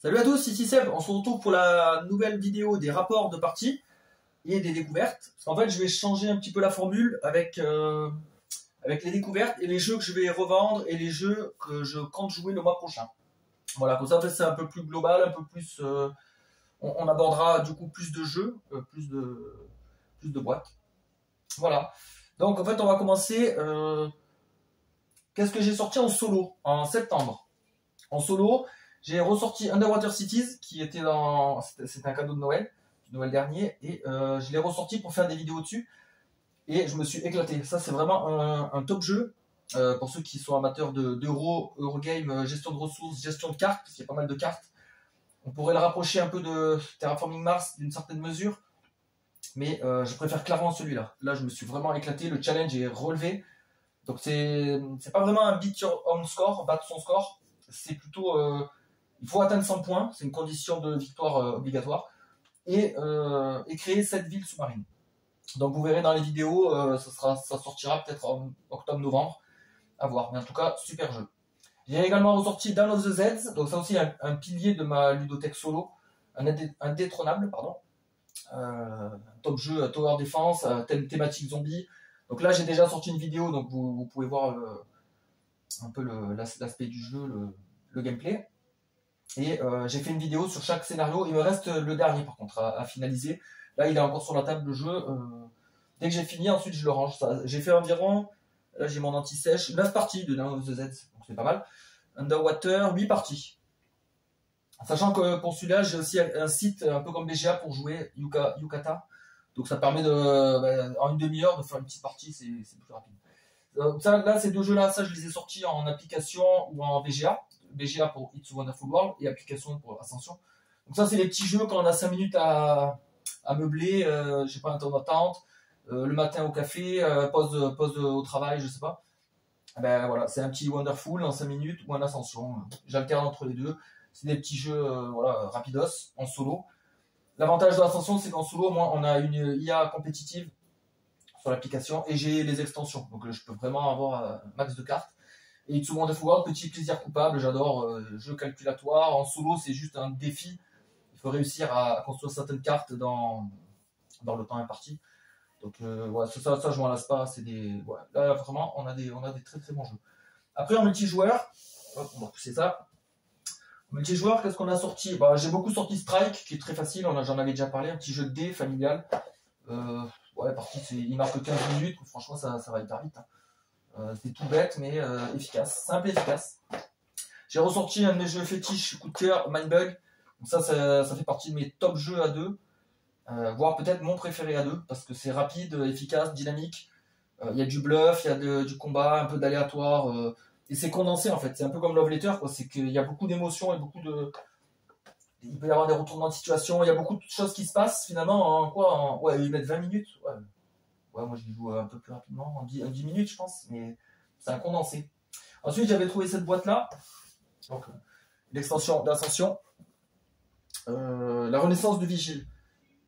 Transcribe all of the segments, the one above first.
Salut à tous, ici Seb, on se retrouve pour la nouvelle vidéo des rapports de partie et des découvertes. Parce qu'en fait, je vais changer un petit peu la formule avec les découvertes et les jeux que je vais revendre et les jeux que je compte jouer le mois prochain. Voilà, comme ça, en fait, c'est un peu plus global, un peu plus... on abordera du coup plus de jeux, plus de boîtes. Voilà. Donc, en fait, on va commencer... Qu'est-ce que j'ai sorti en solo en septembre? En solo... J'ai ressorti Underwater Cities, qui était dans... C'était un cadeau de Noël, du Noël dernier, et je l'ai ressorti pour faire des vidéos dessus, et je me suis éclaté. Ça, c'est vraiment un top jeu, pour ceux qui sont amateurs d'euro, Eurogame, gestion de ressources, gestion de cartes, parce qu'il y a pas mal de cartes. On pourrait le rapprocher un peu de Terraforming Mars, d'une certaine mesure, mais je préfère clairement celui-là. Là, je me suis vraiment éclaté, le challenge est relevé, donc c'est pas vraiment un beat your own score, battre son score, c'est plutôt... il faut atteindre 100 points, c'est une condition de victoire obligatoire, et créer 7 villes sous-marines. Donc vous verrez dans les vidéos, ça sortira peut-être en octobre-novembre, à voir. Mais en tout cas, super jeu. J'ai également ressorti Dawn of the Zeds, donc ça aussi un pilier de ma ludothèque solo, indétrônable, pardon. Top jeu Tower Defense, thématique zombie. Donc là, j'ai déjà sorti une vidéo, donc vous pouvez voir un peu l'aspect du jeu, le gameplay. Et j'ai fait une vidéo sur chaque scénario. Il me reste le dernier par contre à finaliser. Là il est encore sur la table de jeu. Dès que j'ai fini, ensuite je le range. J'ai fait environ, là j'ai mon anti-sèche, 9 parties de Dawn of the Z, donc c'est pas mal. Underwater, 8 parties. Sachant que pour celui-là j'ai aussi un site un peu comme BGA pour jouer, Yucata. Donc ça permet en une demi-heure de faire une petite partie, c'est plus rapide. Là ces deux jeux là, ça je les ai sortis en application ou en BGA. BGA pour It's a Wonderful World et application pour Ascension. Donc ça c'est les petits jeux quand on a 5 minutes à meubler, j'ai pas un temps d'attente, le matin au café, pause au travail, je sais pas. Ben voilà, c'est un petit Wonderful en 5 minutes ou en Ascension. J'alterne entre les deux. C'est des petits jeux voilà, rapidos en solo. L'avantage de l'Ascension c'est qu'en solo, moi on a une IA compétitive sur l'application et j'ai les extensions. Donc je peux vraiment avoir un max de cartes. Et It's a Wonderful World, petit plaisir coupable, j'adore, jeu calculatoire, en solo c'est juste un défi, il faut réussir à construire certaines cartes dans le temps imparti, donc ouais, ça je m'en lasse pas, c'est des... Ouais, là vraiment on a des très très bons jeux. Après en multijoueur, hop, on va pousser ça, en multijoueur qu'est-ce qu'on a sorti? J'ai beaucoup sorti Strike, qui est très facile, j'en avais déjà parlé, un petit jeu de dés familial, ouais par contre il marque 15 minutes, franchement ça va hyper vite, hein. C'est tout bête mais efficace, simple et efficace. J'ai ressorti un de mes jeux fétiches coup de cœur, Mindbug. Donc ça fait partie de mes top jeux à deux, voire peut-être mon préféré à deux, parce que c'est rapide, efficace, dynamique. Il y a du bluff, il y a du combat, un peu d'aléatoire, et c'est condensé en fait. C'est un peu comme Love Letter, quoi. C'est qu'il y a beaucoup d'émotions et il peut y avoir des retournements de situation, il y a beaucoup de choses qui se passent finalement ouais, ils mettent 20 minutes. Ouais, moi je joue un peu plus rapidement, en 10 minutes je pense, mais c'est un condensé. Ensuite j'avais trouvé cette boîte là, donc l'extension d'Ascension, la Renaissance du Vigile.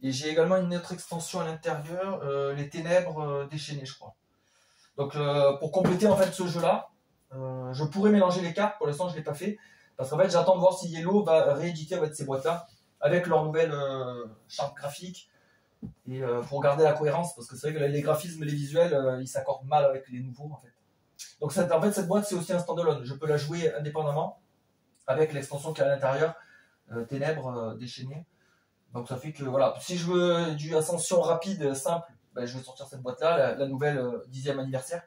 Et j'ai également une autre extension à l'intérieur, les Ténèbres déchaînées je crois. Donc pour compléter en fait ce jeu là, je pourrais mélanger les cartes, pour l'instant je ne l'ai pas fait, parce qu'en fait j'attends de voir si Yellow va rééditer en fait, ces boîtes là, avec leur nouvelle charte graphique. Et pour garder la cohérence, parce que c'est vrai que les graphismes et les visuels ils s'accordent mal avec les nouveaux en fait. Donc cette boîte c'est aussi un standalone, je peux la jouer indépendamment avec l'extension qu'il y a à l'intérieur, Ténèbres déchaînées. Donc ça fait que voilà, si je veux du Ascension rapide, simple, je vais sortir cette boîte là, la nouvelle 10e anniversaire.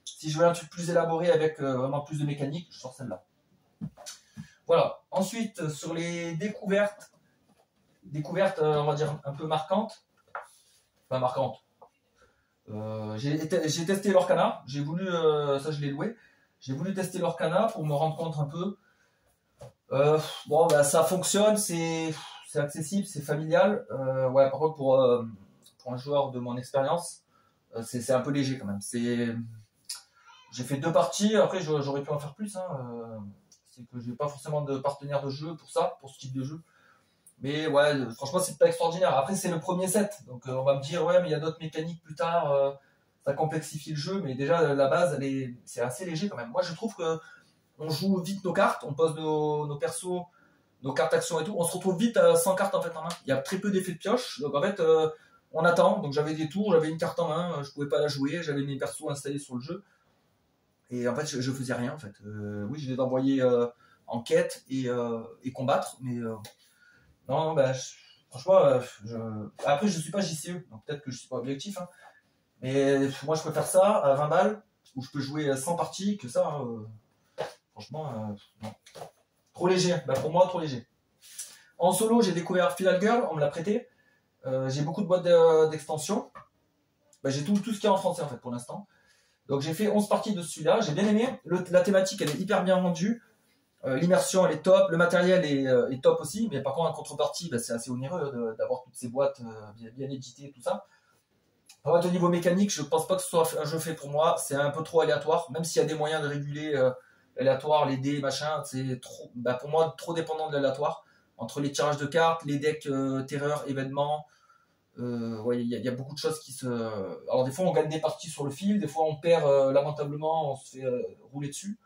Si je veux un truc plus élaboré avec vraiment plus de mécanique, je sors celle-là. Voilà, ensuite sur les découvertes on va dire un peu marquantes. Pas marquante. J'ai testé l'Orcana, j'ai voulu, ça je l'ai loué, j'ai voulu tester l'Orcana pour me rendre compte un peu. Ça fonctionne, c'est accessible, c'est familial. Ouais, par contre pour un joueur de mon expérience, c'est un peu léger quand même. J'ai fait 2 parties, après j'aurais pu en faire plus. C'est que j'ai pas forcément de partenaire de jeu pour ce type de jeu. Mais ouais, franchement, c'est pas extraordinaire. Après, c'est le premier set. Donc, on va me dire, ouais, mais il y a d'autres mécaniques plus tard. Ça complexifie le jeu. Mais déjà, la base, c'est assez léger quand même. Moi, je trouve que on joue vite nos cartes. On pose nos persos nos cartes actions et tout, on se retrouve vite à 100 cartes en fait en main. Il y a très peu d'effets de pioche, donc en fait on attend. Donc j'avais des tours, j'avais une carte en main, je pouvais pas la jouer, j'avais mes persos installés sur le jeu. Et en fait je faisais rien en fait. Oui, je les envoyais en quête et combattre, mais non, bah, franchement, après je suis pas JCE, donc peut-être que je suis pas objectif, hein. Mais moi je préfère ça à 20 balles, où je peux jouer 100 parties, que ça, franchement, non. Trop léger, bah, pour moi trop léger. En solo, j'ai découvert Final Girl, on me l'a prêté. J'ai beaucoup de boîtes d'extensions. Bah, j'ai tout ce qu'il y a en français en fait pour l'instant. Donc j'ai fait 11 parties de celui-là, j'ai bien aimé. La thématique elle est hyper bien rendue. L'immersion elle est top, le matériel est top aussi, mais par contre en contrepartie bah, c'est assez onéreux d'avoir toutes ces boîtes bien éditées, tout ça. Par contre, au niveau mécanique, je pense pas que ce soit un jeu fait pour moi, c'est un peu trop aléatoire, même s'il y a des moyens de réguler l'aléatoire, les dés, machin, c'est trop, bah, pour moi trop dépendant de l'aléatoire. Entre les tirages de cartes, les decks terreur, événements, ouais, il y a beaucoup de choses qui se. Alors des fois on gagne des parties sur le fil, des fois on perd lamentablement, on se fait rouler dessus.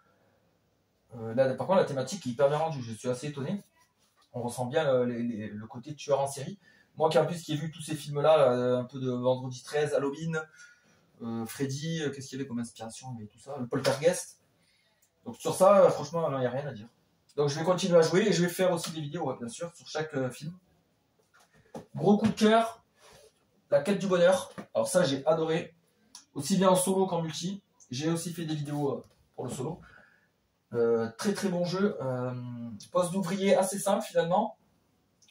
Là, par contre, la thématique est hyper bien rendue, je suis assez étonné. On ressent bien le côté tueur en série. Moi qui en plus qui ai vu tous ces films-là, un peu de Vendredi 13, Halloween, Freddy, qu'est-ce qu'il y avait comme inspiration et tout ça, le Poltergeist. Donc sur ça, franchement, il n'y a rien à dire. Donc je vais continuer à jouer et je vais faire aussi des vidéos, ouais, bien sûr, sur chaque film. Gros coup de cœur, la quête du bonheur. Alors ça, j'ai adoré, aussi bien en solo qu'en multi. J'ai aussi fait des vidéos pour le solo. Très très bon jeu, poste d'ouvrier assez simple finalement,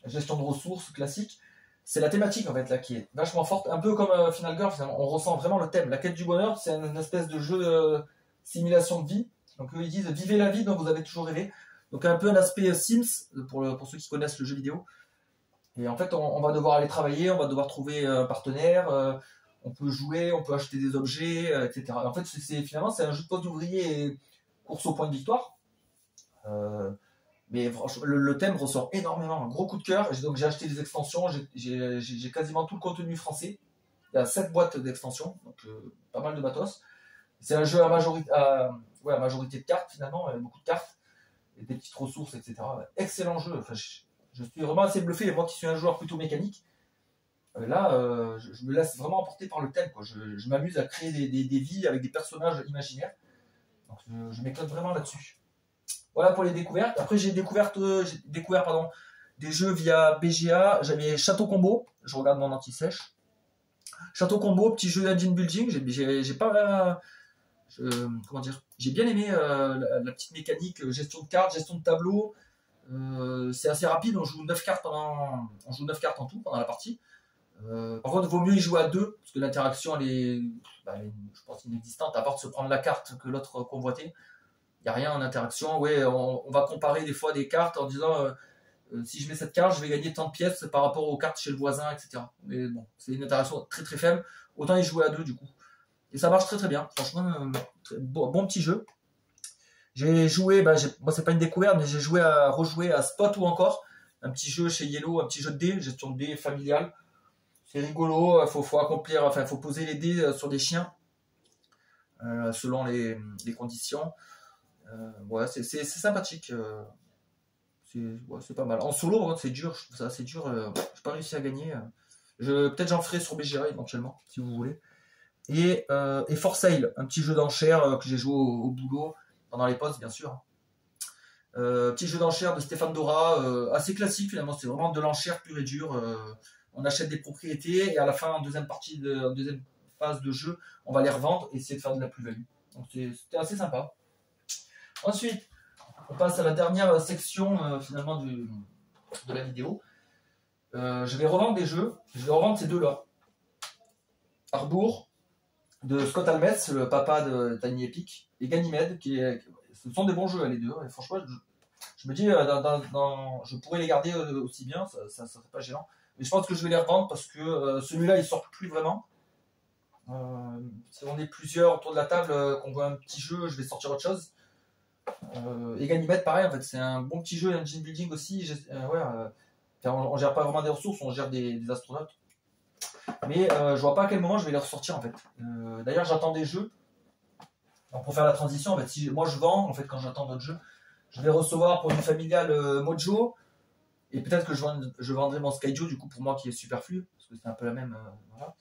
gestion de ressources classique. C'est la thématique en fait là qui est vachement forte, un peu comme Final Girl finalement. On ressent vraiment le thème. La quête du bonheur, c'est une espèce de jeu de simulation de vie. Donc eux ils disent vivez la vie dont vous avez toujours rêvé. Donc un peu un aspect Sims pour ceux qui connaissent le jeu vidéo. Et en fait on va devoir aller travailler, on va devoir trouver un partenaire, on peut jouer, on peut acheter des objets, etc. En fait finalement c'est un jeu de poste d'ouvrier et course au point de victoire. Mais franchement, le thème ressort énormément, un gros coup de cœur. Donc j'ai acheté des extensions, j'ai quasiment tout le contenu français. Il y a 7 boîtes d'extensions, donc pas mal de matos. C'est un jeu à majorité de cartes finalement, avec beaucoup de cartes, et des petites ressources, etc. Excellent jeu, enfin, je suis vraiment assez bluffé, moi qui suis un joueur plutôt mécanique. Là, je me laisse vraiment emporter par le thème, quoi. Je m'amuse à créer des vies avec des personnages imaginaires. Donc je m'éclate vraiment là-dessus. Voilà pour les découvertes. Après, j'ai découvert des jeux via BGA. J'avais Château Combo. Je regarde mon anti-sèche. Château Combo, petit jeu engine building. J'ai pas. Comment dire? J'ai bien aimé la petite mécanique, gestion de cartes, gestion de tableau. C'est assez rapide. On joue 9 cartes en tout pendant la partie. Par contre, il vaut mieux y jouer à deux parce que l'interaction, elle est, je pense, inexistante à part de se prendre la carte que l'autre convoitait. Il n'y a rien en interaction. Ouais, on va comparer des fois des cartes en disant si je mets cette carte, je vais gagner tant de pièces par rapport aux cartes chez le voisin, etc. Mais bon, c'est une interaction très très faible. Autant y jouer à deux du coup. Et ça marche très très bien. Franchement, bon petit jeu. J'ai joué, moi c'est pas une découverte, mais j'ai rejoué à Spot ou encore. Un petit jeu chez Yellow, un petit jeu de dés, gestion de dés familiale. C'est rigolo, faut accomplir, enfin faut poser les dés sur des chiens selon les conditions. Ouais, c'est sympathique. C'est pas mal. En solo, c'est dur, je trouve ça assez dur. J'ai pas réussi à gagner. Peut-être j'en ferai sur BGA éventuellement, si vous voulez. Et For Sale, un petit jeu d'enchères que j'ai joué au boulot, pendant les pauses bien sûr. Petit jeu d'enchères de Stéphane Dora, assez classique finalement, c'est vraiment de l'enchère pure et dure. On achète des propriétés et à la fin, en deuxième phase de jeu, on va les revendre et essayer de faire de la plus-value. Donc c'était assez sympa. Ensuite, on passe à la dernière section finalement de la vidéo. Je vais revendre des jeux. Je vais revendre ces deux-là. Arbour, de Scott Almetz, le papa de Tiny Epic, et Ganymede, ce sont des bons jeux les deux. Et franchement, je me dis, je pourrais les garder aussi bien, ça serait pas gênant. Mais je pense que je vais les revendre parce que celui-là, il sort plus vraiment. Si on est plusieurs autour de la table, qu'on voit un petit jeu, je vais sortir autre chose. Et Ganymede, pareil, en fait, c'est un bon petit jeu, engine building aussi. On gère pas vraiment des ressources, on gère des astronautes. Mais je vois pas à quel moment je vais les ressortir en fait. D'ailleurs, j'attends des jeux. Alors, pour faire la transition, en fait, moi je vends, en fait, quand j'attends d'autres jeux, je vais recevoir pour du familial Mojo, Et peut-être que je vendrai mon Skyjo du coup pour moi qui est superflu, parce que c'est un peu la même. Voilà.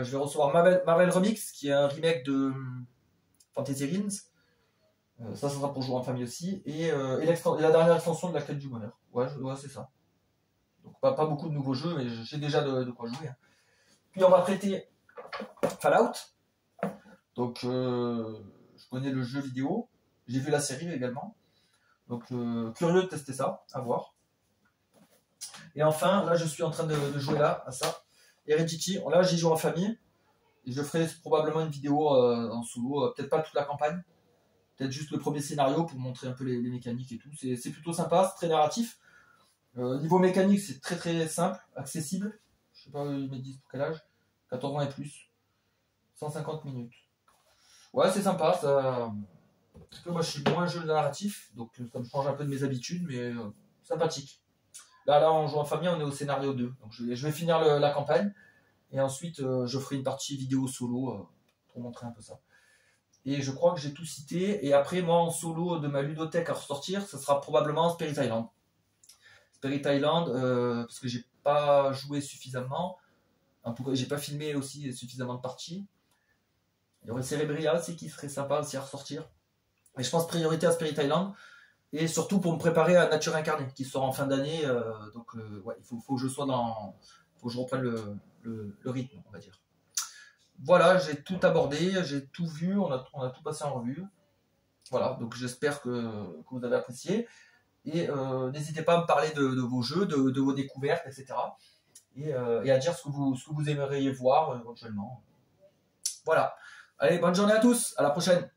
Je vais recevoir Marvel Remix, qui est un remake de Fantasy Rings. Ça sera pour jouer en famille aussi. Et la dernière extension de la quête du bonheur. Ouais, c'est ça. Donc pas beaucoup de nouveaux jeux, mais j'ai déjà de quoi jouer. Hein. Puis on va prêter Fallout. Donc je connais le jeu vidéo. J'ai vu la série également. Donc curieux de tester ça, à voir. Et enfin, là je suis en train de jouer là, à ça. Heredity, là j'y joue en famille. Et je ferai probablement une vidéo en solo, peut-être pas toute la campagne. Peut-être juste le premier scénario pour montrer un peu les mécaniques et tout. C'est plutôt sympa, c'est très narratif. Niveau mécanique, c'est très très simple, accessible. Je sais pas, ils me disent pour quel âge. 14 ans et plus. 150 minutes. Ouais, c'est sympa. Ça... Parce que moi, je suis moins jeu narratif, donc ça me change un peu de mes habitudes, mais sympathique. Là, on joue en famille, on est au scénario 2. Donc je vais finir la campagne, et ensuite je ferai une partie vidéo solo pour montrer un peu ça. Et je crois que j'ai tout cité. Et après, moi, en solo de ma ludothèque à ressortir, ça sera probablement Spirit Island. Spirit Island, parce que j'ai pas joué suffisamment. En tout cas, j'ai pas filmé aussi suffisamment de parties. Il y aurait Cerebria aussi qui serait sympa aussi à ressortir. Mais je pense priorité à Spirit Island. Et surtout pour me préparer à Nature Incarnée, qui sort en fin d'année. Donc, ouais, il faut que je sois dans. Faut que je reprenne le rythme, on va dire. Voilà, j'ai tout abordé, j'ai tout vu, on a tout passé en revue. Voilà, donc j'espère que vous avez apprécié. Et n'hésitez pas à me parler de vos jeux, de vos découvertes, etc. Et à dire ce que vous aimeriez voir éventuellement. Voilà. Allez, bonne journée à tous, à la prochaine.